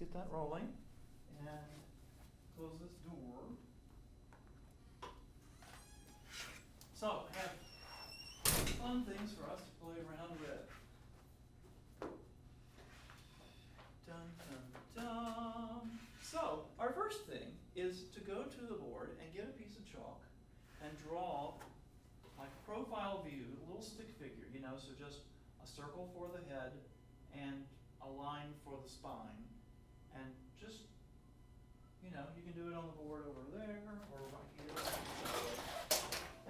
get that rolling and close this door. So I have fun things for us to play around with. Dun, dun, dun. So our first thing is to go to the board and get a piece of chalk and draw like a profile view, a little stick figure, you know, so just a circle for the head and a line for the spine. And just, you know, you can do it on the board over there or right here.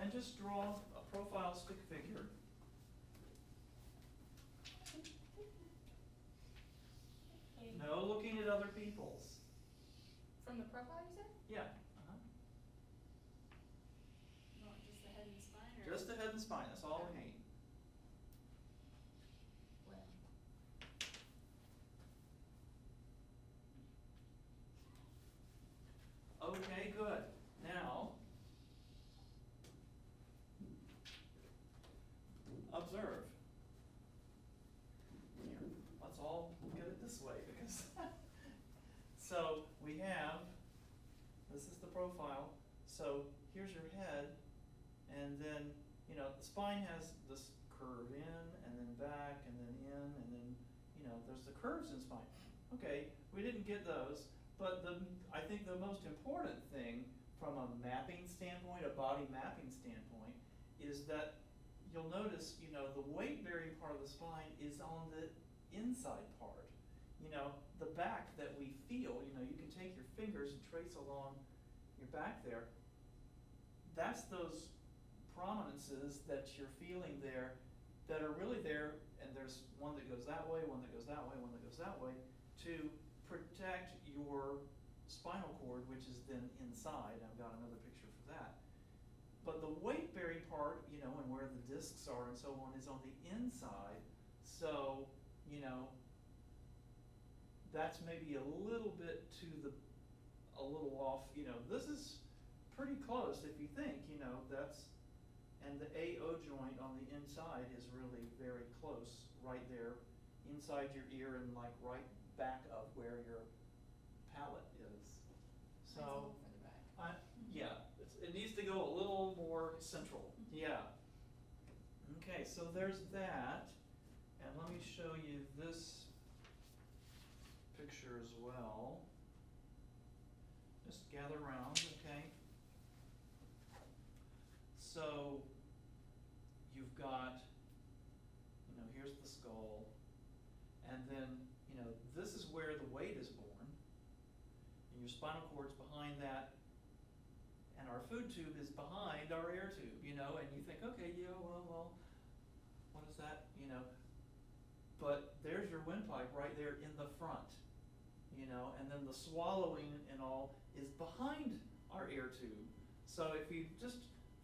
And just draw a profile stick figure. No looking at other people's. From the profile, you said? Yeah. Not just the head and spine? Or? Just the head and spine, that's all we need. Well. Okay, good. Now, observe. Here, let's all get it this way because so we have, this is the profile, so here's your head, and then, you know, the spine has this curve in, and then back, and then in, and then, you know, there's the curves in spine. Okay, we didn't get those, but I think the most important thing from a mapping standpoint, a body mapping standpoint, is that you'll notice, you know, the weight-bearing part of the spine is on the inside part. You know, the back that we feel, you know, you can take your fingers and trace along your back there. That's those prominences that you're feeling there that are really there, and there's one that goes that way, one that goes that way, one that goes that way, to protect your spinal cord, which is then inside. I've got another picture for that. But the weight-bearing part, you know, and where the discs are and so on, is on the inside. So, you know, that's maybe a little bit a little off. You know, this is pretty close if you think, you know, and the AO joint on the inside is really very close, right there, inside your ear and like right back of where your palate is. So, yeah, it needs to go a little more central. Yeah. Okay, so there's that. And let me show you this picture as well. Just gather around, okay? So you've got, you know, here's the skull. And then, you know, this is where the weight is born. And your spinal cord's behind that. And our food tube is behind our air tube, you know, and you think, okay, yeah, well, what is that, you know? But there's your windpipe right there in the front, you know, and then the swallowing and all is behind our air tube. So if you just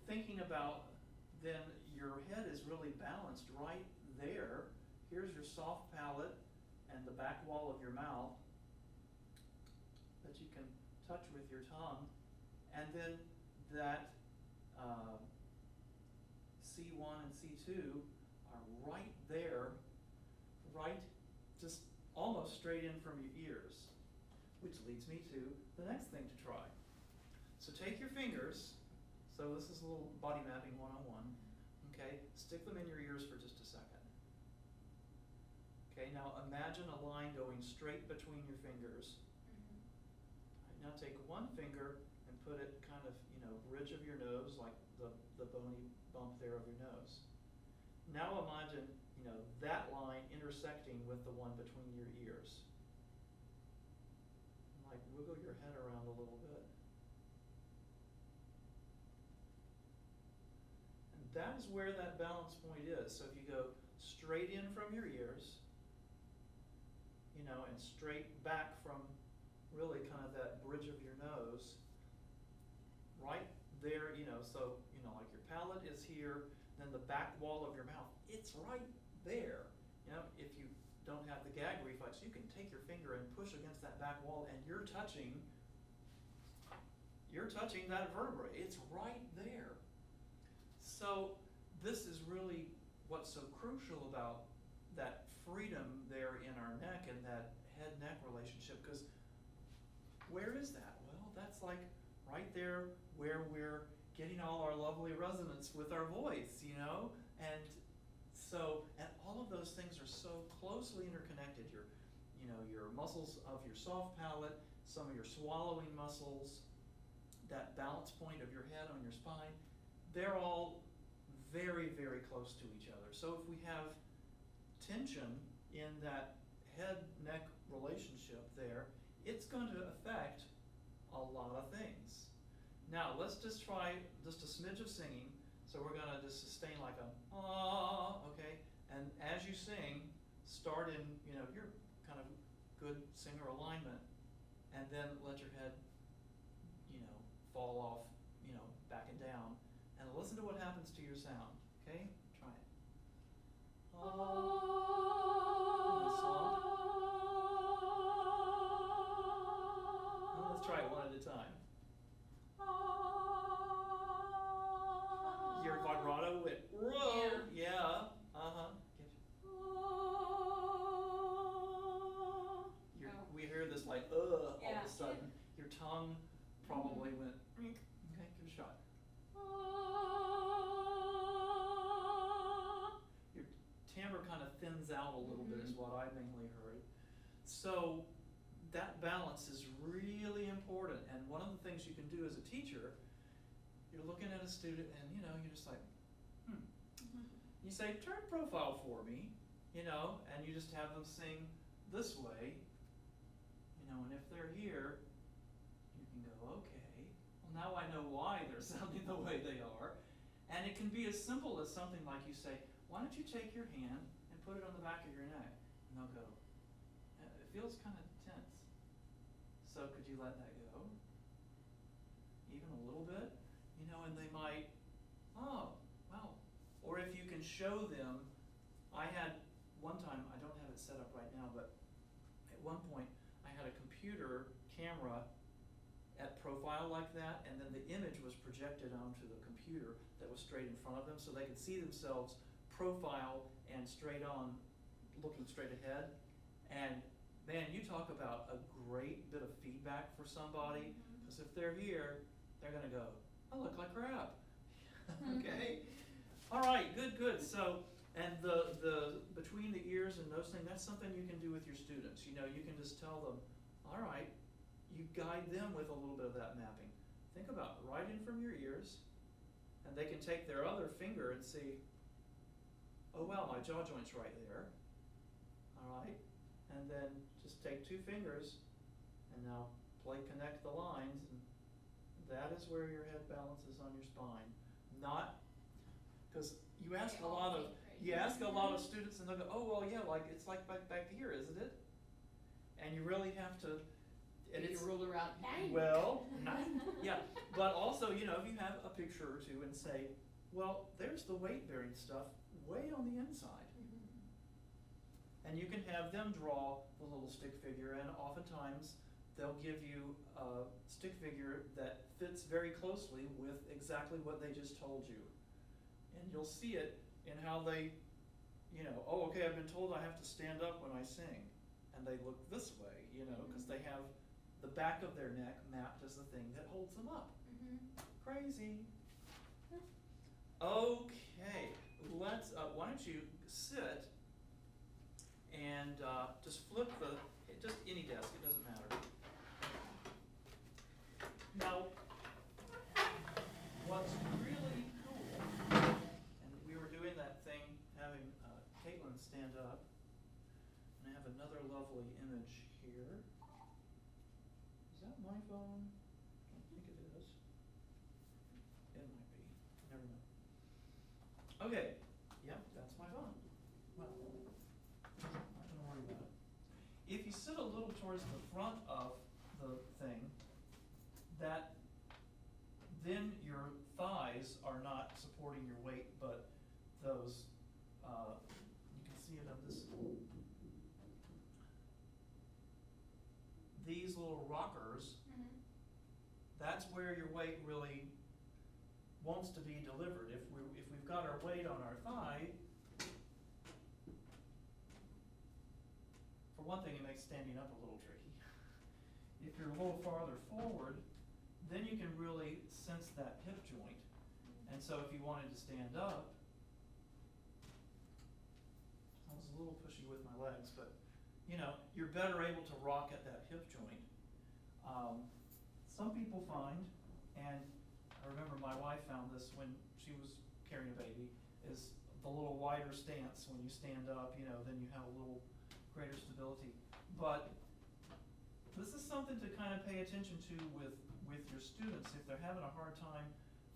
thinking about, then your head is really balanced right there. Here's your soft palate and the back wall of your mouth that you can touch with your tongue. And then that C1 and C2 are right there, right, just almost straight in from your ears, which leads me to the next thing to try. So take your fingers, so this is a little body mapping 101, okay, stick them in your ears for just a second. Okay, now imagine a line going straight between your fingers. Now take one finger and put it kind of, you know, bridge of your nose, like the bony bump there of your nose. Now imagine, you know, that line intersecting with the one between your ears. Like wiggle your head around a little bit. And that is where that balance point is. So if you go straight in from your ears, you know, and straight back from really kind of that bridge of your nose, right there, you know, so, you know, like your palate is here, then the back wall of your mouth, it's right there. You know, if you don't have the gag reflex, you can take your finger and push against that back wall and you're touching that vertebrae. It's right there. So this is really what's so crucial about that freedom there in our neck and that head-neck relationship, because where is that? Well, that's like right there where we're getting all our lovely resonance with our voice, you know? And so, and all of those things are so closely interconnected. Your muscles of your soft palate, some of your swallowing muscles, that balance point of your head on your spine, they're all very, very close to each other. So if we have tension in that head-neck relationship there, it's going to affect a lot of things. Now, let's just try just a smidge of singing. So we're going to just sustain like a ah, okay? And as you sing, start in, your kind of good singer alignment, and then let your head, fall off, back and down. And listen to what happens to your sound, okay? Try it. Let's try it one at a time. Your vibrato went, whoa, yeah, we hear this like, all of a sudden. Your tongue probably went, okay, give it a shot. Your timbre kind of thins out a little bit is what I mainly heard. So that balance is really important, and one of the things you can do as a teacher, you're looking at a student and you're just like, You say, turn profile for me, and you just have them sing this way, and if they're here, you can go, okay, well now I know why they're sounding the way they are. And it can be as simple as something like you say, why don't you take your hand and put it on the back of your neck? And they'll go, it feels kind of tense. So could you let that go? Even a little bit? And they might, oh, wow. Or if you can show them, I had one time, I don't have it set up right now, but at one point I had a computer camera at profile like that, and then the image was projected onto the computer that was straight in front of them, so they could see themselves profile and straight on, looking straight ahead. And man, you talk about a great bit of feedback for somebody, because if they're here, they're gonna go, I look like crap. Okay? All right, good. So, and the between the ears and nose thing, that's something you can do with your students. You can just tell them, all right, you guide them with a little bit of that mapping. Think about right in from your ears, and they can take their other finger and see, oh wow, my jaw joint's right there. All right, and then just take two fingers, and now connect the lines, and that is where your head balance is on your spine. Not, because you ask a lot of students, and they'll go, oh well, yeah, like it's like back here, isn't it? And you really have to. And it's a ruler out. Well, yeah, but also, if you have a picture or two and say, well, there's the weight-bearing stuff way on the inside. And you can have them draw the little stick figure, and oftentimes they'll give you a stick figure that fits very closely with exactly what they just told you. And you'll see it in how they, oh, okay, I've been told I have to stand up when I sing. And they look this way, because they have the back of their neck mapped as the thing that holds them up. Crazy. Okay, let's, why don't you sit and just flip just any desk, it doesn't matter. Now, what's really cool, and we were doing that thing, having Caitlin stand up, and I have another lovely image here. Is that my phone? I don't think it is. It might be. Never know. Okay. Yep, that's my phone. Well, I'm not going to worry about it. If you sit a little towards the front of the thing, then your thighs are not supporting your weight, but those, you can see it on this. These little rockers, that's where your weight really wants to be delivered. If we've got our weight on our thigh, for one thing, it makes standing up a little tricky. If you're a little farther forward, then you can really sense that hip joint. And so if you wanted to stand up, I was a little pushy with my legs, but you know, you're better able to rock at that hip joint. Some people find, and I remember my wife found this when she was carrying a baby, is the little wider stance when you stand up, you know, then you have a little greater stability. But this is something to kind of pay attention to with your students. If they're having a hard time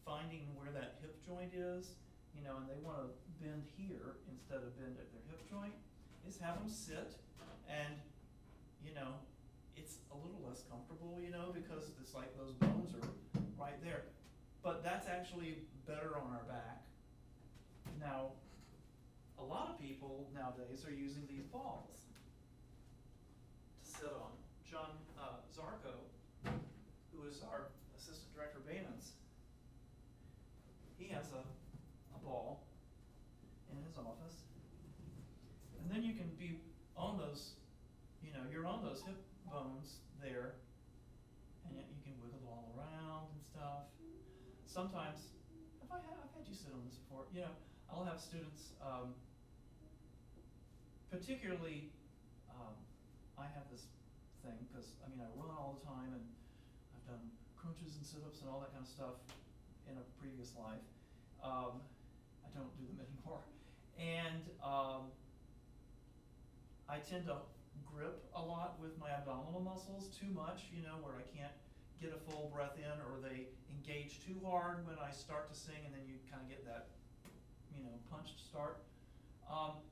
finding where that hip joint is, you know, and they want to bend here instead of bend at their hip joint, is have them sit, and you know, it's a little less comfortable, you know, because it's like those bones are right there. But that's actually better on our back. Now, a lot of people nowadays are using these balls to sit on. John Zarko, who is our assistant director of maintenance, he has a ball in his office. And then you can be on those, you know, you're on those hip bones there, and yet you can wiggle all around and stuff. Sometimes, I've had you sit on this before, you know, I'll have students, particularly, I have this thing, because I mean I run all the time, and I've done crunches and sit-ups and all that kind of stuff in a previous life. I don't do them anymore. And I tend to grip a lot with my abdominal muscles too much, you know, where I can't get a full breath in, or they engage too hard when I start to sing, and then you kind of get that, you know, punched start.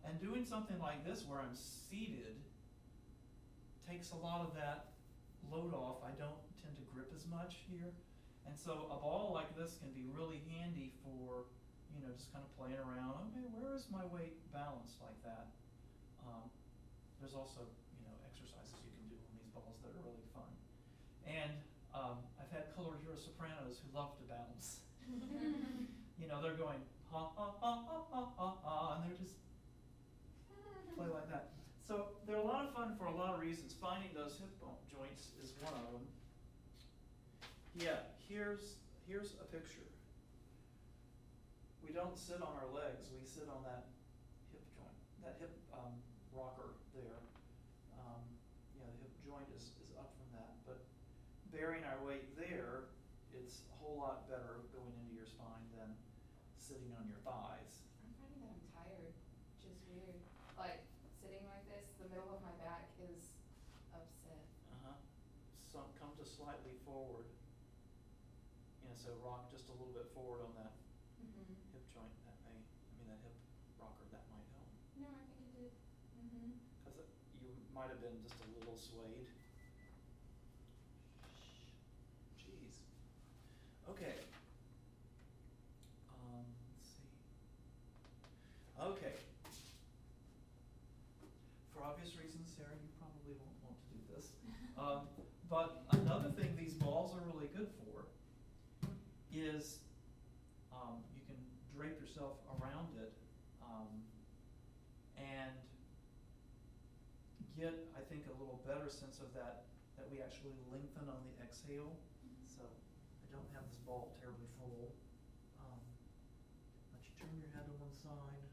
And doing something like this where I'm seated takes a lot of that load off. I don't tend to grip as much here. And so a ball like this can be really handy for, you know, just kind of playing around. Okay, where is my weight balanced like that? There's also, you know, exercises you can do on these balls that are really fun. And I've had color hero sopranos who love to bounce. You know, they're going ha ha ha ha ha ha ha, and they're just play like that. So they're a lot of fun for a lot of reasons. Finding those hip joints is one of them. Yeah, here's a picture. We don't sit on our legs, we sit on that hip joint, that hip rocker there. Yeah, the hip joint is up from that, but bearing our weight there, it's a whole lot better going into your spine than sitting on your thighs. I'm finding that I'm tired, which is weird. Like, sitting like this, the middle of my back is upset. So come to slightly forward. You know, so rock just a little bit forward on that hip joint. That may, that hip rocker, that might help. No, I think it did. Because you might have been just a little swayed. Jeez. Okay. Let's see. Okay. For obvious reasons, Sarah, you probably won't want to do this. But another thing these balls are really good for is you can drape yourself around it and get, I think, a little better sense of that we actually lengthen on the exhale. So I don't have this ball terribly full. Let you turn your head to one side.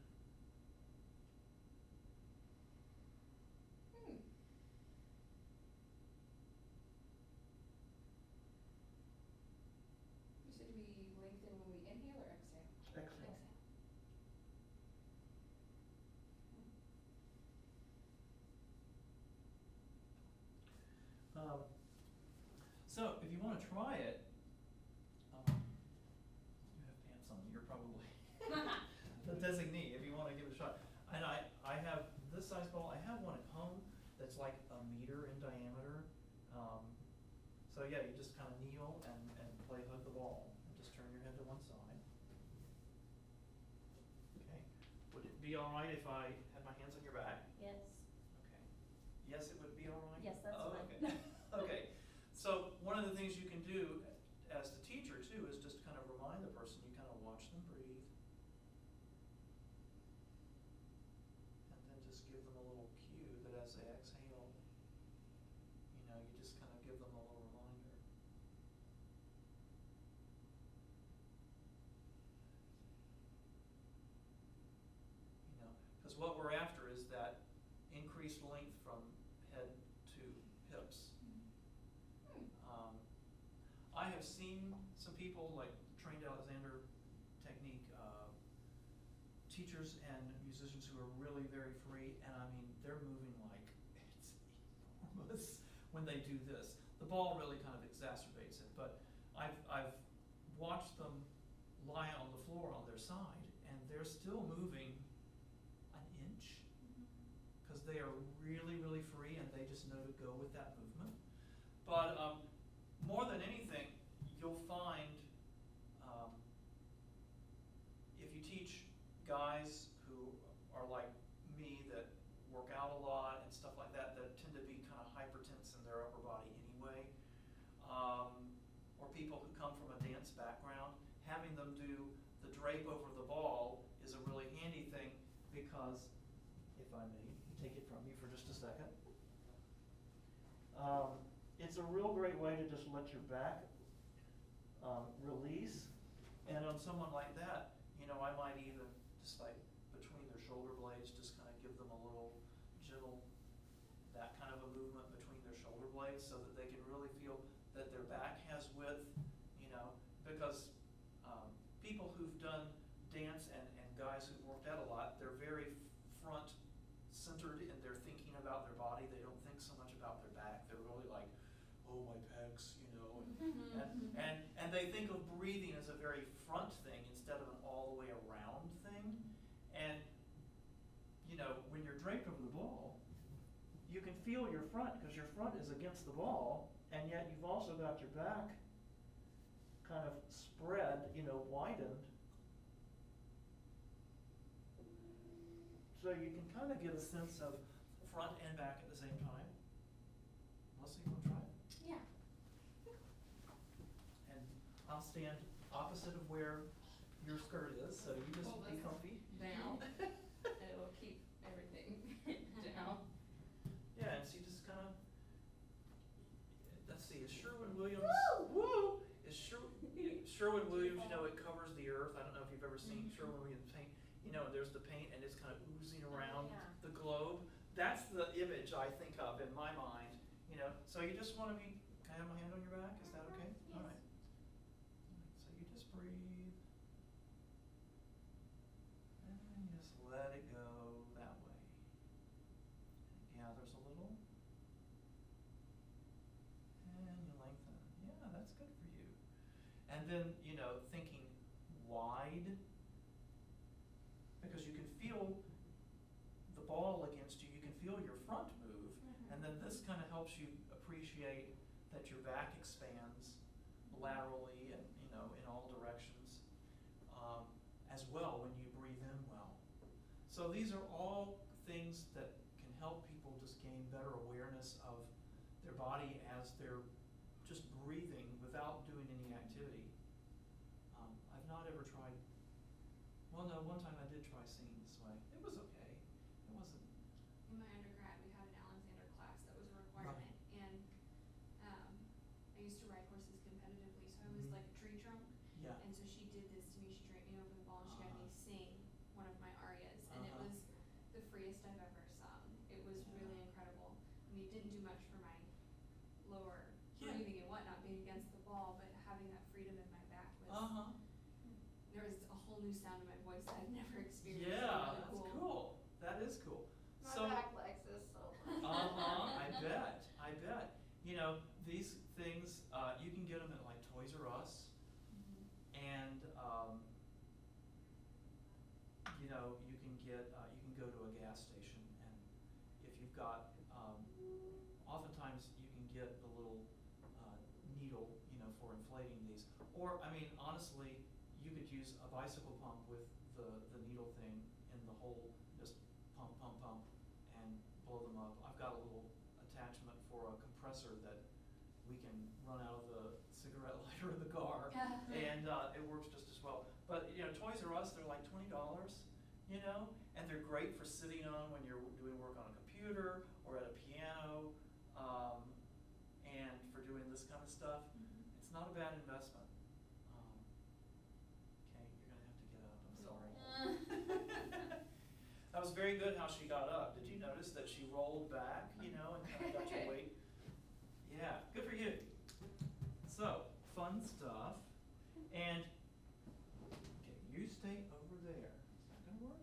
You said we lengthen when we inhale or exhale? Exhale. So if you want to try it, you have pants on, you're probably the designee if you want to give it a shot. And I have this size ball. I have one at home that's like 1 meter in diameter. So yeah, you just kind of kneel and play hug the ball. And just turn your head to one side. Okay. Would it be all right if I had my hands on your back? Yes. Okay. Yes, it would be all right? Yes, that's fine. Okay. Okay. So one of the things you can do as the teacher too is just kind of remind the person, you kind of watch them breathe. And then just give them a little cue that as they exhale, Because what we're after is that increased length from head to hips. I have seen some people like trained Alexander technique teachers and musicians who are really very free, and I mean they're moving like it's enormous when they do this. The ball really kind of exacerbates it, but I've watched them lie on the floor on their side, and they're still moving an inch because they are really, really free, and they just know to go with that movement. But more than anything, you'll find if you teach guys who are like me that work out a lot and stuff like that, that tend to be kind of hypertense in their upper body anyway, or people who come from a dance background, having them do the drape over the ball is a really handy thing because, if I may take it from you for just a second, it's a real great way to just let your back release. And on someone like that, you know, I might even just like between their shoulder blades, just kind of give them a little gentle, that kind of a movement between their shoulder blades so that they can really feel that their back has width, you know, because people who've done dance and guys who've worked out a lot, they're very front centered in their thinking about their body. They don't think so much about their back. They're really like, oh, my pecs, you know, and they think of breathing as a very front thing instead of an all the way around thing. And, you know, when you're draped over the ball, you can feel your front because your front is against the ball, and yet you've also got your back kind of spread, you know, widened. So you can kind of get a sense of front and back at the same time. Melissa, you want to try it? Yeah. And I'll stand opposite of where your skirt is, so you just be comfy. Down. And it will keep everything down. Yeah, and so you just kind of, let's see, is Sherwin-Williams, Woo! is Sherwin-Williams, you know, it covers the earth. I don't know if you've ever seen Sherwin-Williams paint. You know, there's the paint and it's kind of oozing around the globe. That's the image I think of in my mind, you know. So you just want to be, can I have my hand on your back? Is that okay? Yes. All right. So you just breathe. And you just let it go that way. And it gathers a little. And you lengthen. Yeah, that's good for you. And then, you know, thinking wide, because you can feel the ball against you, you can feel your front move, and then this kind of helps you appreciate that your back expands laterally and, you know, in all directions as well when you breathe in well. So these are all things that can help people just gain better awareness of their body as they're just breathing without doing any activity. I've not ever tried, well no, one time I did try singing this way. It was okay. It wasn't. In my undergrad, we had an Alexander class that was a requirement, and I used to ride horses competitively, so I was like a tree trunk. Yeah. And so she did this to me. She draped me over the ball, and she had me sing one of my arias, and it was the freest I've ever sung. It was really incredible. I mean, it didn't do much for my lower breathing and whatnot, being against the ball, but having that freedom in my back was. There was a whole new sound in my voice that I'd never experienced. Yeah, Really that's cool. That is cool. My back likes this so much. I bet. I bet. You know, these things, you can get them at like Toys R Us, and you know, you can go to a gas station, and if you've got, oftentimes you can get the little needle, you know, for inflating these. Or, I mean, honestly, you could use a bicycle pump with the needle thing in the hole, just pump, pump, pump, and blow them up. I've got a little attachment for a compressor that we can run out of the cigarette lighter in the car, and it works just as well. But, you know, Toys R Us, they're like $20, you know, and they're great for sitting on when you're doing work on a computer or at a piano, and for doing this kind of stuff. It's not a bad investment. Okay, you're gonna have to get up, I'm sorry. That was very good how she got up. Did you notice that she rolled back, you know, and kind of got your weight? Yeah, good for you. So, fun stuff. And, okay, you stay over there. Is that gonna work?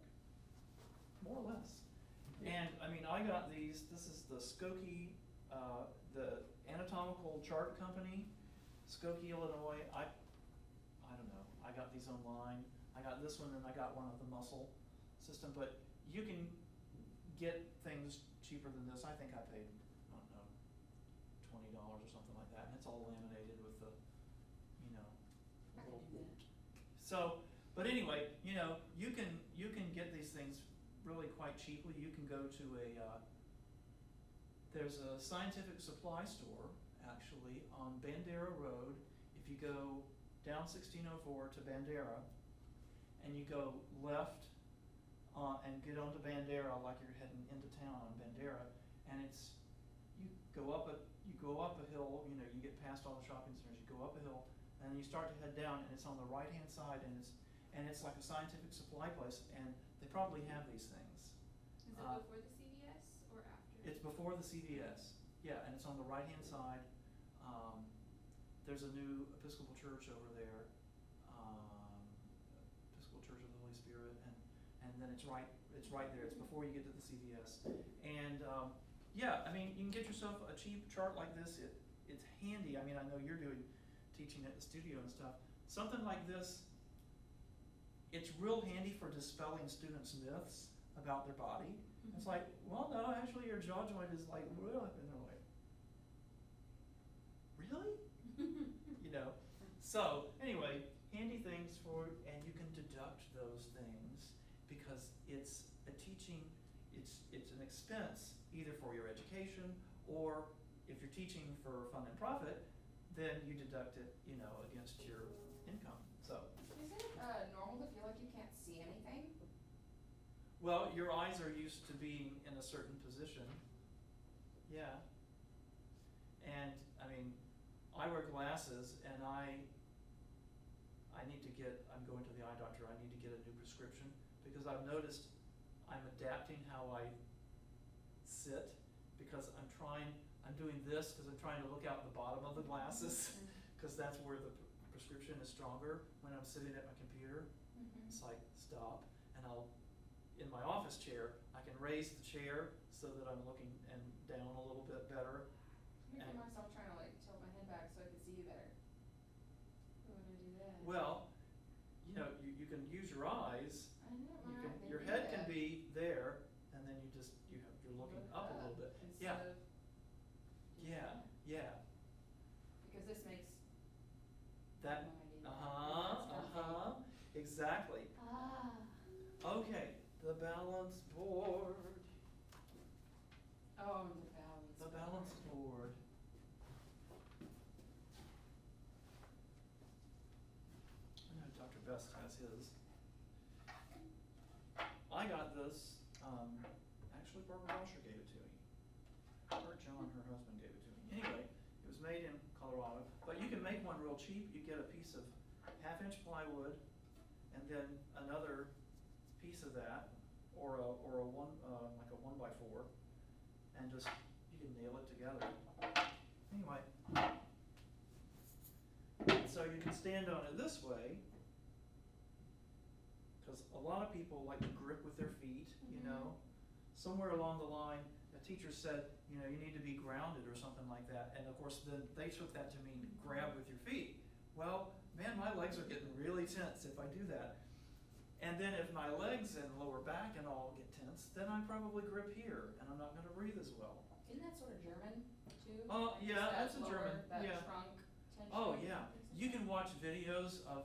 More or less. And, I mean, I got these. This is the Skokie, the Anatomical Chart Company, Skokie, Illinois. I don't know. I got these online. I got this one and I got one of the muscle system, but you can get things cheaper than this. I think I paid, I don't know, $20 or something like that, and it's all laminated with the, you know, I can do that. So, but anyway, you know, you can get these things really quite cheaply. You can go to there's a scientific supply store actually on Bandera Road. If you go down 1604 to Bandera, and you go left and get onto Bandera like you're heading into town on Bandera, and you go up a hill. You know, you get past all the shopping centers. You go up a hill, and then you start to head down, and it's on the right-hand side, and it's like a scientific supply place, and they probably have these things. Is it before the CVS or after? It's before the CVS, yeah, and it's on the right-hand side. There's a new Episcopal church over there, Episcopal Church of the Holy Spirit, and then it's right there. It's before you get to the CVS, and yeah, I mean, you can get yourself a cheap chart like this. It's handy. I mean, I know you're teaching at the studio and stuff. Something like this, it's real handy for dispelling students' myths about their body. Mm-hmm. It's like, well, no, actually, your jaw joint is like real up in their way. Really? You know. So anyway, handy things and you can deduct those things because it's a teaching. It's an expense either for your education, or if you're teaching for fun and profit, then you deduct it, you know, against your income. So. Is it normal to feel like you can't see anything? Well, your eyes are used to being in a certain position. Yeah. And I mean, I wear glasses, and I'm going to the eye doctor. I need to get a new prescription because I've noticed I'm adapting how I sit because I'm doing this because I'm trying to look out the bottom of the glasses because that's where the prescription is stronger. When I'm sitting at my computer, it's like stop, and in my office chair, I can raise the chair so that I'm looking and down a little bit better. I feel myself trying to like tilt my head back so I can see you better. When I do that. Well, you know, you can use your eyes. I know, Your head can be there, and then you're looking up a little bit. Yeah. Yeah. Because this makes that. Exactly. Okay, the balance board. Oh, the balance board. I know Dr. Best has his. I got this, actually Barbara Washer gave it to me. Or John, her husband, gave it to me. Anyway, it was made in Colorado, but you can make one real cheap. You get a piece of 1/2-inch plywood, and then another piece of that, or a like a 1x4, and just you can nail it together. Anyway, so you can stand on it this way, because a lot of people like to grip with their feet. You know, somewhere along the line, a teacher said, you know, you need to be grounded or something like that, and of course then they took that to mean grab with your feet. Well, man, my legs are getting really tense if I do that. And then if my legs and lower back and all get tense, then I probably grip here, and I'm not going to breathe as well. Isn't that sort of German, too? Oh, yeah, that's a German. That Yeah. trunk tension. Oh, yeah. You can watch videos of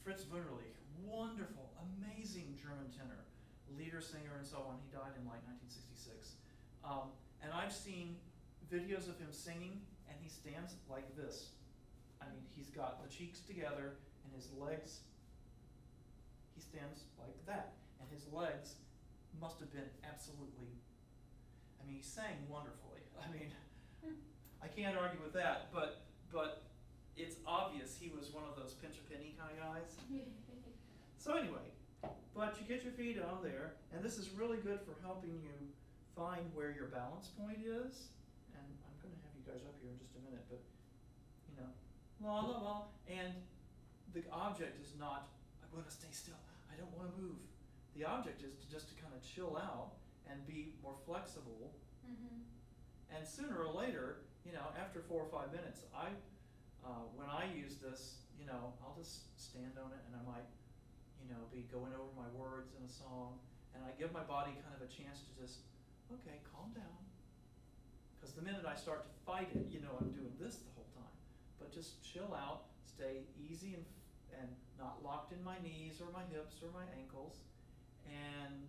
Fritz Wunderlich, wonderful, amazing German tenor, leader, singer, and so on. He died in like 1966. And I've seen videos of him singing, and he stands like this. I mean, he's got the cheeks together, and his legs, he stands like that. And his legs must have been absolutely, I mean, he sang wonderfully. I mean, I can't argue with that, but it's obvious he was one of those pinch a penny kind of guys. So anyway, But you get your feet on there, and this is really good for helping you find where your balance point is. And I'm going to have you guys up here in just a minute, but you know, la la la. And the object is not, I want to stay still, I don't want to move. The object is to just to kind of chill out and be more flexible. Mm-hmm. And sooner or later, you know, after 4 or 5 minutes, when I use this, you know, I'll just stand on it and I might, you know, be going over my words in a song, and I give my body kind of a chance to just, okay, calm down. Because the minute I start to fight it, you know, I'm doing this the whole time. But just chill out, stay easy and not locked in my knees or my hips or my ankles, and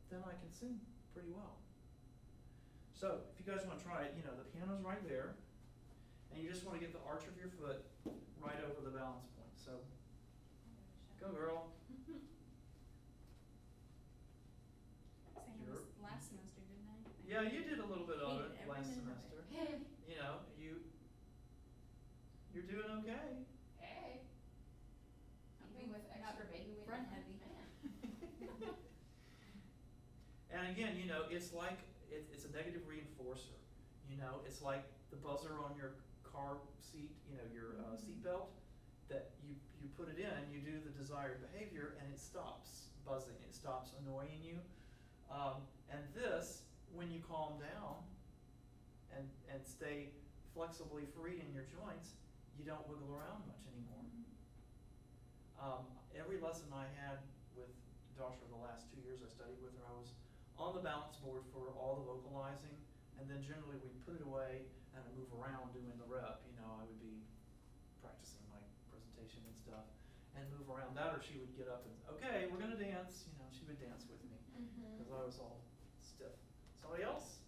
then I can sing pretty well. So if you guys want to try it, you know, the piano's right there, and you just want to get the arch of your foot right over the balance point. So go, girl. Sang this last semester, didn't I? Yeah, you did a little bit of Hated it every last minute of semester. it. You know, you're doing okay. Hey. Even with Not extra baby weight. front on my heavy. man. And again, you know, it's like it's a negative reinforcer. You know, it's like the buzzer on your car seat. You know, your seat belt. That you put it in, you do the desired behavior, and it stops buzzing. It stops annoying you. And this, when you calm down and stay flexibly free in your joints, you don't wiggle around much anymore. Every lesson I had with Dasha the last 2 years I studied with her, I was on the balance board for all the vocalizing, and then generally we'd put it away and I'd move around doing the rep. You know, I would be practicing my presentation and stuff and move around that, or she would get up and, okay, we're gonna dance. You know, she would dance with me because I was all stiff. Somebody else?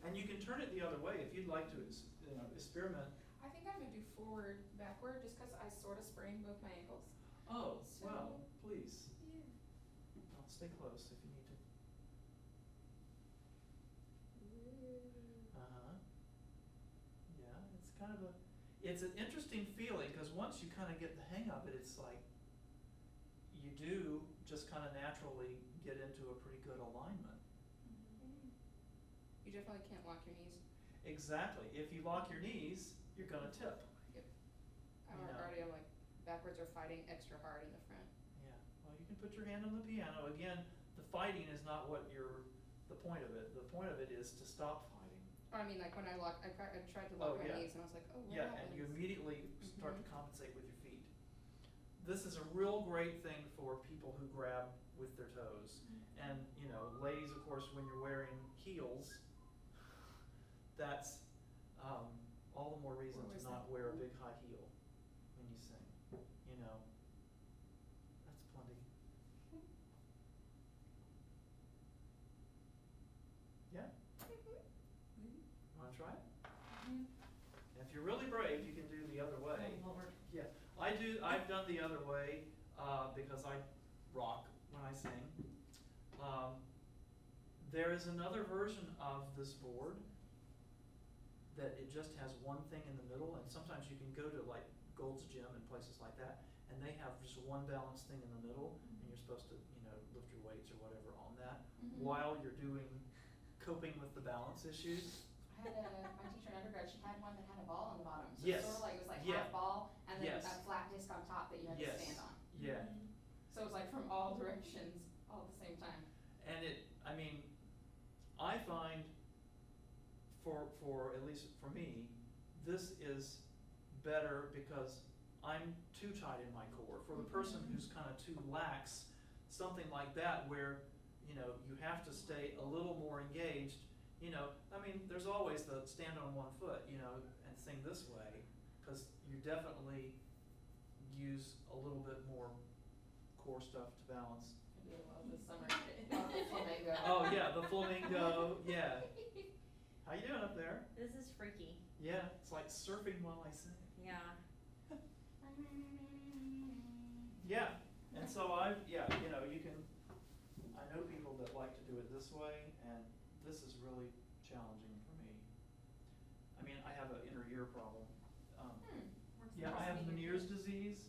And you can turn it the other way if you'd like to, you know, experiment. I think I'm gonna do forward, backward, just because I sort of sprained both my ankles. Oh, So- well, please. Yeah. I'll stay close if you need to. Uh-huh. Yeah, it's kind of it's an interesting feeling, because once you kind of get the hang of it, it's like you do just kind of naturally get into a pretty good alignment. You definitely can't lock your knees. Exactly. If you lock your knees, you're gonna tip. I'm You know. already, I'm like, backwards are fighting extra hard in the front. Yeah. Well, you can put your hand on the piano. Again, the fighting is not the point of it. The point of it is to stop fighting. Or I mean, like when I tried to lock Oh, my yeah. knees and I was like, oh, what Yeah, happens? and you immediately start to Mhm. compensate with your feet. This is a real great thing for people who grab with their toes. And, you know, ladies, of course, when you're wearing heels, that's all the more reason What was to not that? wear a big high heel when you sing. You know, that's plenty. Yeah? Want to try it? If you're really brave, you can do the other way. Oh, Lord. Yeah, I've done the other way because I rock when I sing. There is another version of this board that it just has one thing in the middle, and sometimes you can go to like Gold's Gym and places like that, and they have just one balance thing in the middle, and you're supposed to, you know, lift your weights or whatever on that while you're coping with the balance issues. I had my teacher in undergrad, she had one that had a ball on the bottom. So Yes. it sort of like, it was like Yeah. half ball and then Yes. a flat disc on top that you had Yes. to stand on. Yeah. So it was like from all directions, all at the same time. And I find for at least for me, this is better because I'm too tight in my core. For the person who's kind of too lax, something like that where, you know, you have to stay a little more engaged, you know, there's always the stand on one foot, you know, and sing this way, because you definitely use a little bit more core stuff to balance. I did a lot this summer. A lot of flamingo. Oh yeah, the flamingo, yeah. How you doing up there? This is freaky. Yeah, it's like surfing while I sing. Yeah. Yeah, and so you know, I know people that like to do it this way, and this is really challenging for me. I have an inner ear problem. Works Yeah, I across have me. Meniere's disease,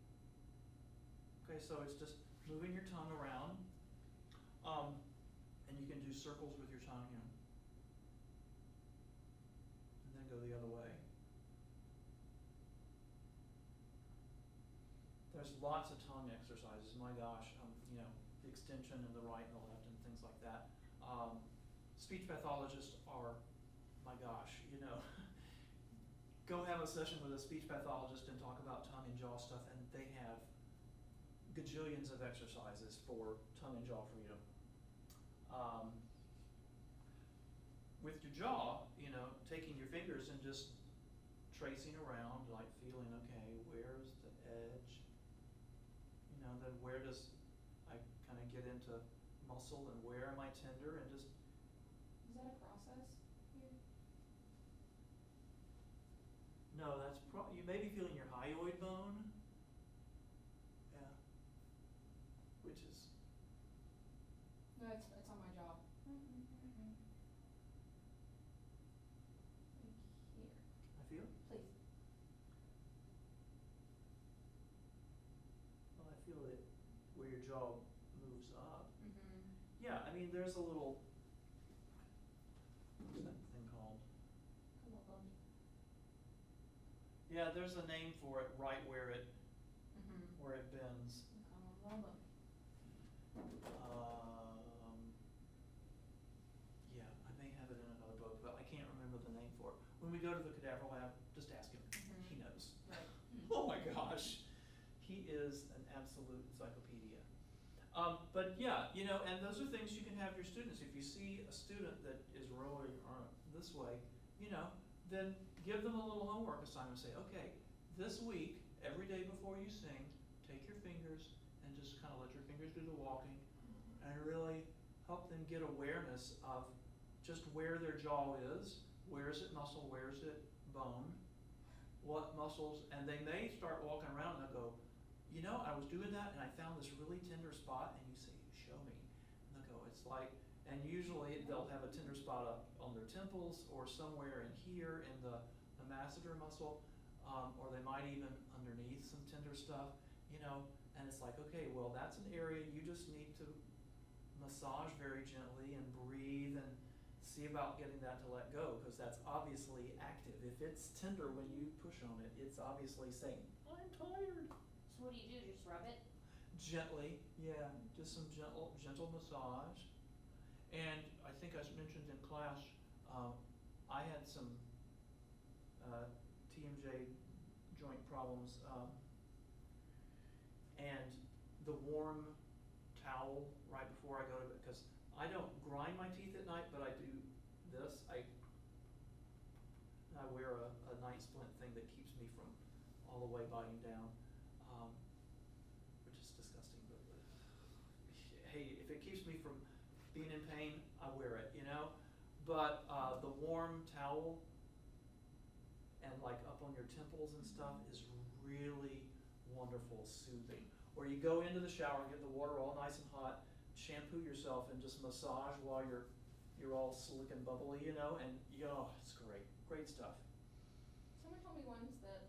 Okay, so it's just moving your tongue around, and you can do circles with your tongue, and then go the other way. There's lots of tongue exercises. My gosh, the extension and the right and the left and things like that. Speech pathologists are, my gosh, go have a session with a speech pathologist and talk about tongue and jaw stuff, and they have gajillions of exercises for tongue and jaw freedom. With your jaw, taking your fingers and just tracing around, like feeling, okay, where's the edge? Then where does I kind of get into muscle, and where am I tender, and just. Is that a process here? No, that's you may be feeling your hyoid bone. Yeah. Which is. No, it's on my jaw. Like here. I feel? Please. Well, I feel it where your jaw moves up. Mm-hmm. Yeah, I mean, there's a little. What's that thing called? Yeah, there's a name for it, right where it bends. Yeah, I may have it in another book, but I can't remember the name for it. When we go to the cadaver lab, just ask him. He knows. Right. Oh my gosh, he is an absolute encyclopedia. But yeah, and those are things you can have your students. If you see a student that is rolling this way, then give them a little homework assignment. Say, okay, this week, every day before you sing, take your fingers and just kind of let your fingers do the walking, and really help them get awareness of just where their jaw is, where is it muscle, where is it bone, what muscles, and they may start walking around and they'll go, I was doing that and I found this really tender spot, and you say, show me. And they'll go, it's like, and usually they'll have a tender spot up on their temples or somewhere in here in the masseter muscle, or they might even underneath some tender stuff, and it's like, okay, well, that's an area you just need to massage very gently and breathe and see about getting that to let go, because that's obviously active. If it's tender when you push on it, it's obviously saying, I'm tired. So what do? Just rub it? Gently, yeah, just some gentle massage. And I think I mentioned in class, I had some TMJ joint problems, and the warm towel right before I go to bed, because I don't grind my teeth at night, but I do this. I wear a night splint thing that keeps me from all the way biting down, which is disgusting, but hey, if it keeps me from being in pain, I wear it, But the warm towel and like up on your temples and stuff is really wonderful, soothing. Or you go into the shower, get the water all nice and hot, shampoo yourself, and just massage while you're all slick and bubbly, and it's great, great stuff. Someone told me once that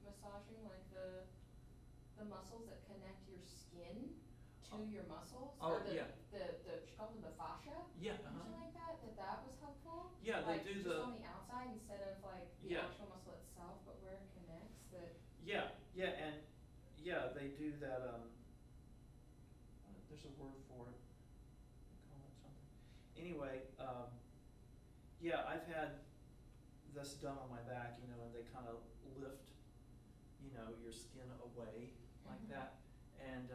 massaging like the muscles that connect your skin to your muscles, Oh, or the, yeah. she called them the fascia, Yeah, or something like that, that was helpful. Yeah, they like, do just the. on the outside instead of like the Yeah. actual muscle itself, but where it connects. That. Yeah, and they do that. There's a word for it. They call it something. Anyway, I've had this done on my back, and they kind of lift, your skin away like that, and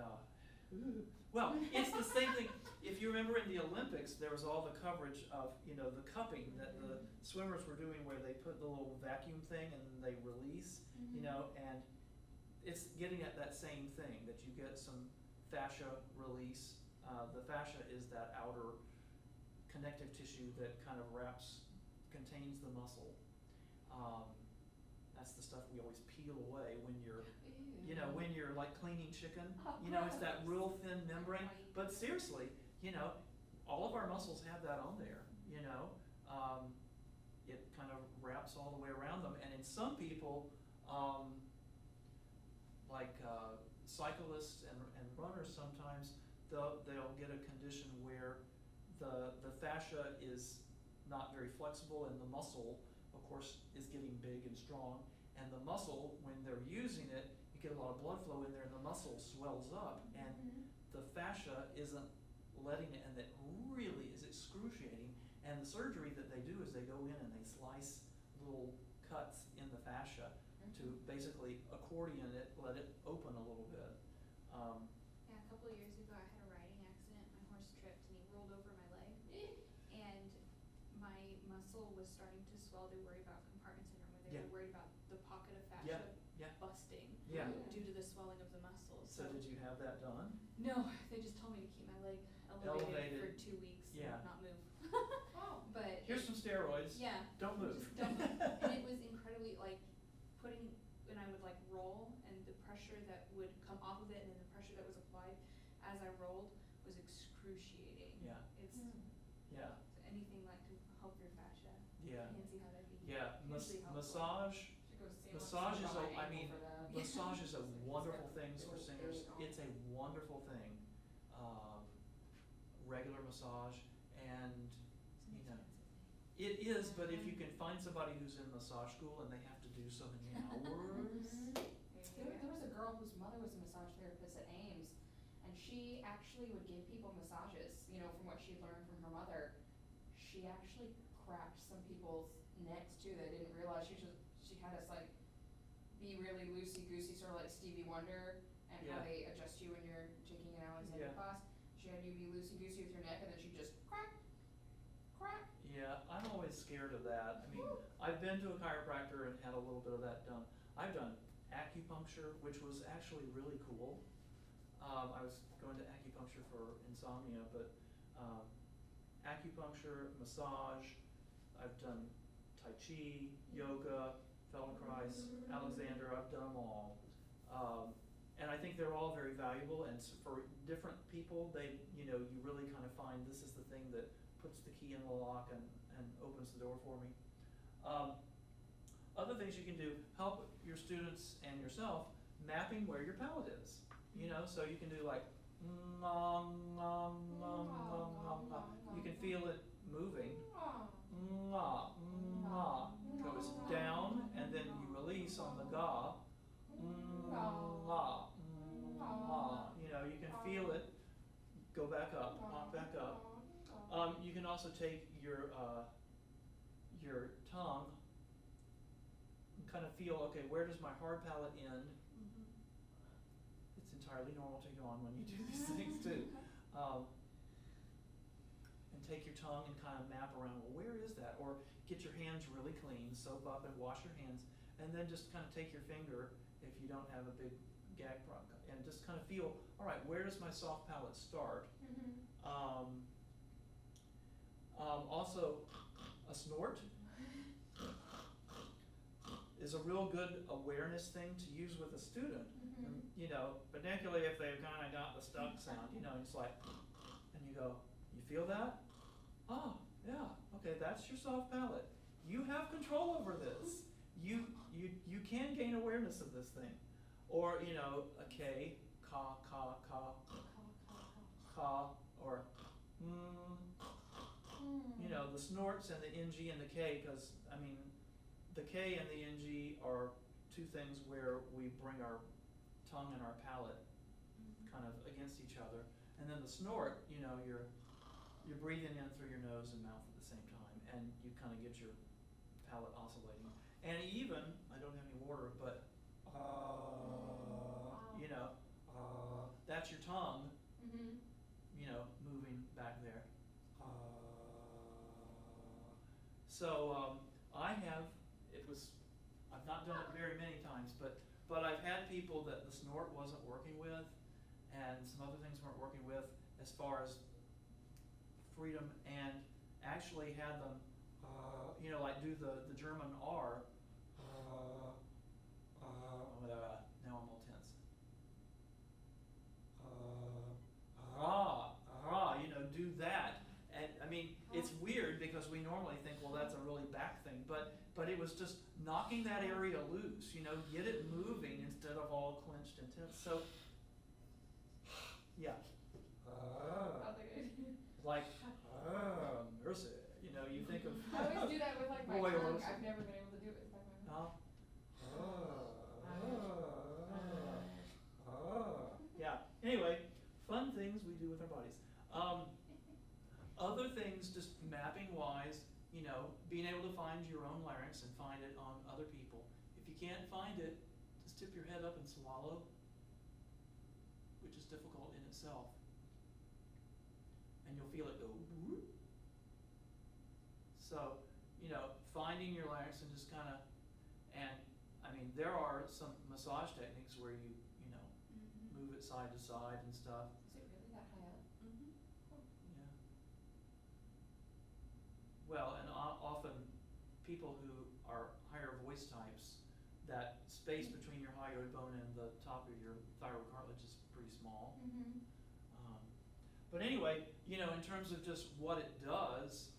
well, it's the same thing. If you remember in the Olympics, there was all the coverage of, the cupping that the swimmers were doing, where they put the little vacuum thing and they release, and it's getting at that same thing, that you get some fascia release. The fascia is that outer connective tissue that kind of contains the muscle. That's the stuff we always peel away when you're, when you're like cleaning chicken. It's that real thin membrane. But seriously, all of our muscles have that on there. It kind of wraps all the way around them. And in some people, like cyclists and runners sometimes, they'll get a condition where the fascia is not very flexible and the muscle, of course, is getting big and strong. And the muscle, when they're using it, you get a lot of blood flow in there and the muscle swells up. And the fascia isn't letting it, and it really is excruciating. And the surgery that they do is they go in and they slice little cuts in the fascia to basically accordion it, let it open a little bit. Yeah, a couple of years ago, I had a riding accident. My horse tripped and he rolled over my leg, and my muscle was starting to swell. They worried about compartment syndrome, where they were worried about the pocket of fascia busting due to the swelling of the muscles. So did you have that done? No, they just told me to keep my leg elevated for 2 weeks and not move. But here's some steroids. Yeah. Don't move. Just don't move. And it was incredibly, like, when I would like roll, and the pressure that would come off of it and then the pressure that was applied as I rolled was excruciating. Yeah. It's anything like to help your fascia. Yeah. I can see how that'd be Massage. Should go see Massage is my I mean, ankle for that. massage is a wonderful thing for It'll- singers. it'll- It's a wonderful thing. Regular massage, and you know, it is. But if you can find somebody who's in massage school and they have to do so many hours. There was a girl whose mother was a massage therapist at Ames, and she actually would give people massages, you know, from what she'd learned from her mother. She actually cracked some people's necks too. They didn't realize she had us like be really loosey-goosey, sort of like Stevie Wonder, and how they adjust you when you're taking an Alexander class. She had you be loosey-goosey with your neck, and then she'd just crack, crack. Yeah, I'm always scared of that. I mean, I've been to a chiropractor and had a little bit of that done. I've done acupuncture, which was actually really cool. I was going to acupuncture for insomnia, but acupuncture, massage, I've done Tai Chi, yoga, Feldenkrais, Alexander, I've done them all. And I think they're all very valuable, and for different people, you really kind of find this is the thing that puts the key in the lock and opens the door for me. Other things you can do, help your students and yourself mapping where your palate is. You know, so you can do like, nom, nom, nom, nom, nom, nom. You can feel it moving. Mwah, mwah. Goes down, and then you release on the ga. Mwah, mwah. You know, you can feel it go back up, pop back up. You can also take your tongue and kind of feel, okay, where does my hard palate end? It's entirely normal to yawn when you do these things too. And take your tongue and kind of map around, well, where is that? Or get your hands really clean, soap up and wash your hands, and then just kind of take your finger, if you don't have a big gag problem, and just kind of feel, all right, where does my soft palate start? Also, a snort is a real good awareness thing to use with a student. You know, particularly if they've kind of got the stuck sound, you know, it's like, and you go, you feel that? Oh, yeah, okay, that's your soft palate. You have control over this. You can gain awareness of this thing. Or, you know, a K, ka, ka, ka, ka, or you know, the snorts and the NG and the K, because, I mean, the K and the NG are two things where we bring our tongue and our palate kind of against each other. And then the snort, you know, you're breathing in through your nose and mouth at the same time, and you kind of get your palate oscillating. And even, I don't have any water, but you know, that's your tongue, you know, moving back there. So I've not done it very many times, but I've had people that the snort wasn't working with, and some other things weren't working with as far as freedom, and actually had them, you know, like do the German R. Now I'm all tense. You know, do that. And I mean, it's weird because we normally think, well, that's a really back thing, but it was just knocking that area loose, you know, get it moving instead of all clenched and tense. So Yeah. How's it good? Like, mercy. You know, you think of. I always do that with like my Boy, tongue. Orson. I've never been able to do it with my mouth. Yeah. Anyway, fun things we do with our bodies. Other things, just mapping wise, you know, being able to find your own larynx and find it on other people. If you can't find it, just tip your head up and swallow, which is difficult in itself. And you'll feel it go whoop. So, you know, finding your larynx and just kind of, and I mean, there are some massage techniques where you know, move it side to side and stuff. Is it really that high up? Cool. Yeah. Well, and often people who are higher voice types, that space between your hyoid bone and the top of your thyroid cartilage is pretty small. But anyway, you know, in terms of just what it does,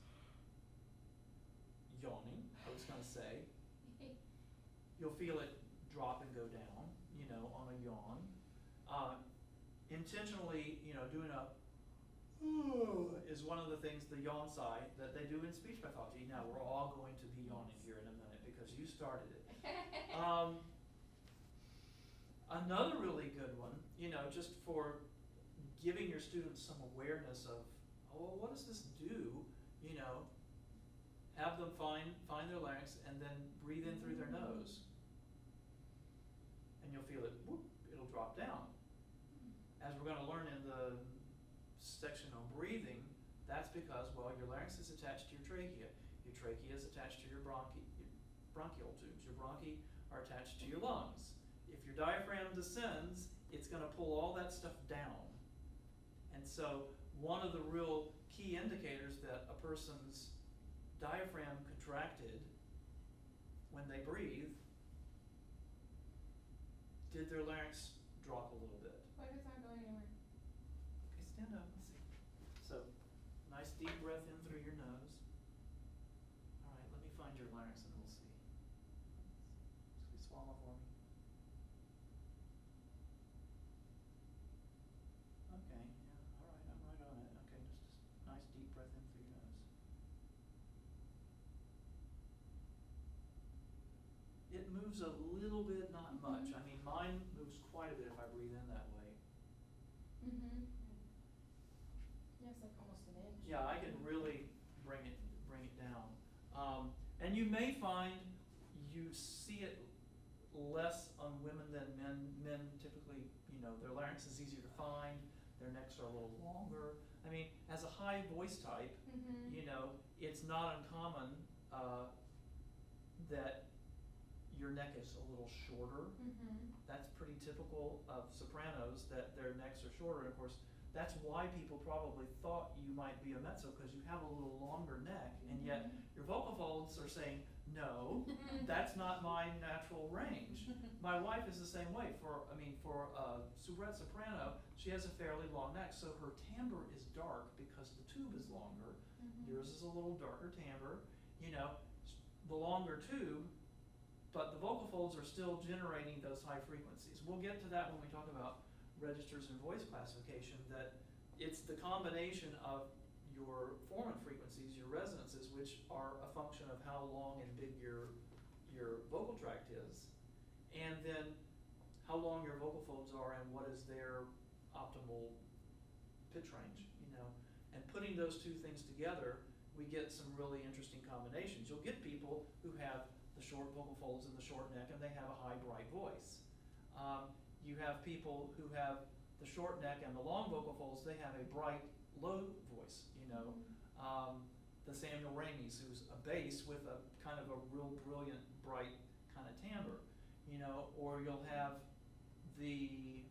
yawning, I was going to say, you'll feel it drop and go down, you know, on a yawn. Intentionally, you know, doing a is one of the things, the yawn sigh, that they do in speech pathology. Now, we're all going to be yawning here in a minute because you started it. Another really good one, you know, just for giving your students some awareness of, oh, well, what does this do? You know, have them find their larynx and then breathe in through their nose. And you'll feel it, whoop, it'll drop down. As we're going to learn in the section on breathing, that's because, well, your larynx is attached to your trachea. Your trachea is attached to your bronchial tubes. Your bronchi are attached to your lungs. If your diaphragm descends, it's going to pull all that stuff down. And so one of the real key indicators that a person's diaphragm contracted when they breathe, did their larynx drop a little bit? What if it's not going anywhere? Okay, stand up, let's see. So, nice deep breath in through your nose. All right, let me find your larynx and we'll see. Swallow for me. Okay, yeah, all right, I'm right on it. Okay, just nice deep breath in through your nose. It moves a little bit, not much. I mean, mine moves quite a bit if I breathe in that way. Yeah, it's like almost an inch. Yeah, I can really bring it down. And you may find you see it less on women than men. Men typically, you know, their larynx is easier to find, their necks are a little longer. I mean, as a high voice type, you know, it's not uncommon that your neck is a little shorter. That's pretty typical of sopranos, that their necks are shorter. And of course, that's why people probably thought you might be a mezzo, because you have a little longer neck, and yet your vocal folds are saying, no, that's not my natural range. My wife is the same way. For a soubrette soprano, she has a fairly long neck, so her timbre is dark because the tube is longer. Yours is a little darker timbre, you know, the longer tube, but the vocal folds are still generating those high frequencies. We'll get to that when we talk about registers and voice classification, that it's the combination of your formant frequencies, your resonances, which are a function of how long and big your vocal tract is, and then how long your vocal folds are and what is their optimal pitch range, you know. And putting those two things together, we get some really interesting combinations. You'll get people who have the short vocal folds and the short neck, and they have a high, bright voice. You have people who have the short neck and the long vocal folds, they have a bright, low voice, you know. The Samuel Ramey's, who's a bass with a kind of a real brilliant, bright kind of timbre, you know. Or you'll have the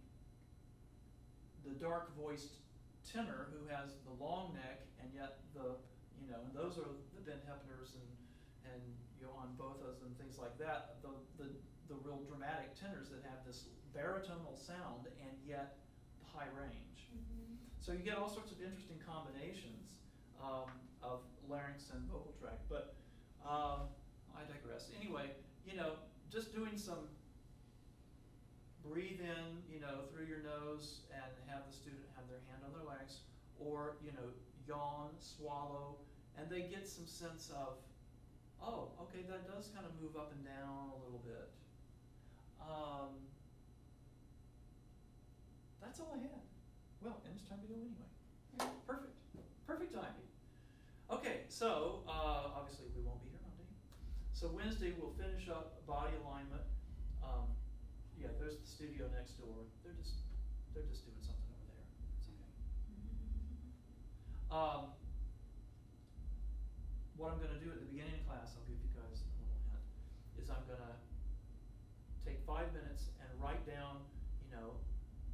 dark-voiced tenor who has the long neck, and yet you know, and those are the Ben Hepners and Johann Bothas and things like that. The real dramatic tenors that have this baritonal sound and yet the high range. So you get all sorts of interesting combinations of larynx and vocal tract. But I digress. Anyway, you know, just doing some breathe in, you know, through your nose, and have the student have their hand on their legs, or, yawn, swallow, and they get some sense of, oh, okay, that does kind of move up and down a little bit. That's all I had. Well, and it's time to go anyway. Perfect. Perfect timing. Okay, so obviously we won't be here Monday. So Wednesday we'll finish up body alignment. Yeah, there's the studio next door. They're just doing something over there. It's okay. What I'm going to do at the beginning of class, I'll give you guys a little hint, is I'm going to take 5 minutes and write down,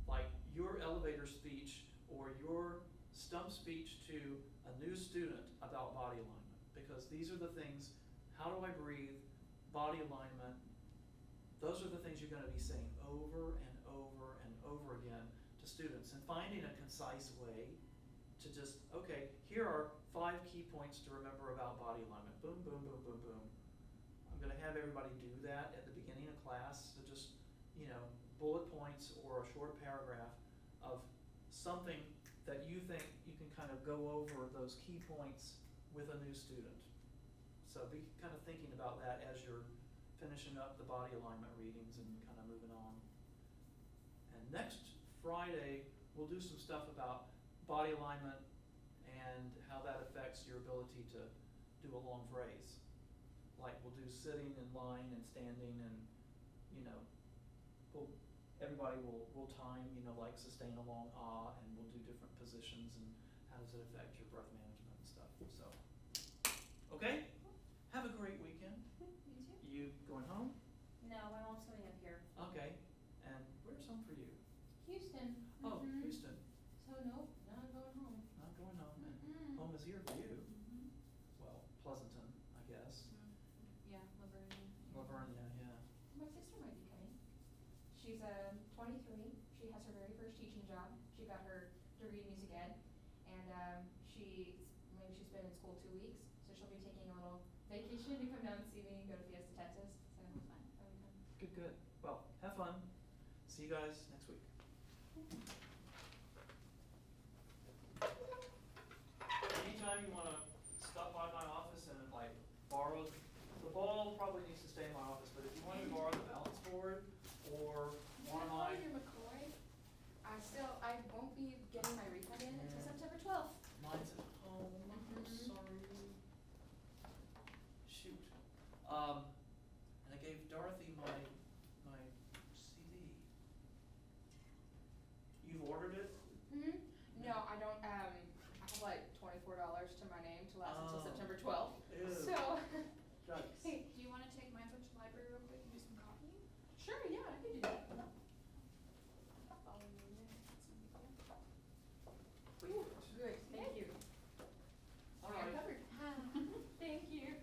like your elevator speech or your stump speech to a new student about body alignment. Because these are the things, how do I breathe, body alignment, those are the things you're going to be saying over and over and over again to students, and finding a concise way to just, okay, here are 5 key points to remember about body alignment. Boom, boom, boom, boom, boom. I'm going to have everybody do that at the beginning of class. So just, bullet points or a short paragraph of something that you think you can kind of go over those key points with a new student. So be kind of thinking about that as you're finishing up the body alignment readings and kind of moving on. And next Friday, we'll do some stuff about body alignment and how that affects your ability to do a long phrase. Like we'll do sitting and lying and standing, and everybody will time, like sustain a long ah, and we'll do different positions and how does it affect your breath management and stuff. So, okay, have a great weekend. You too. You going home? No, my mom's coming up here. Okay, and where's home for you? Houston. Oh, Houston. So nope, not going home. Not going home. And home is here for you. Well, Pleasanton, I guess. Yeah, Laverne. Lavernia, yeah. My sister might be coming. She's 23. She has her very first teaching job. She got her degree in music ed, and she's been in school 2 weeks, so she'll be taking a little vacation to come down and see me and go to Fiesta, Texas. So it's fun. That'll be fun. Good, good. Well, have fun. See you guys next week. Anytime you want to stop by my office and like borrow, the ball probably needs to stay in my office, but if you want to borrow the balance board or one of my, Your McCoy. I won't be getting my refund in until September 12th. mine's at home. Sorry. Shoot. And I gave Dorothy my CD. You've ordered it? No, I don't. I have like $24 to my name to last until Oh. September 12th. Ew. So. Yikes. Do you want to take mine to the library real quick and do some copying? Sure, yeah, I could do that. Follow you in there. It's no big deal. Ooh, good, thank you. All You're right. covered. Thank you.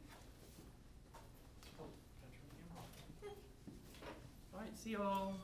Oh, gotta turn the camera off. All right, see y'all.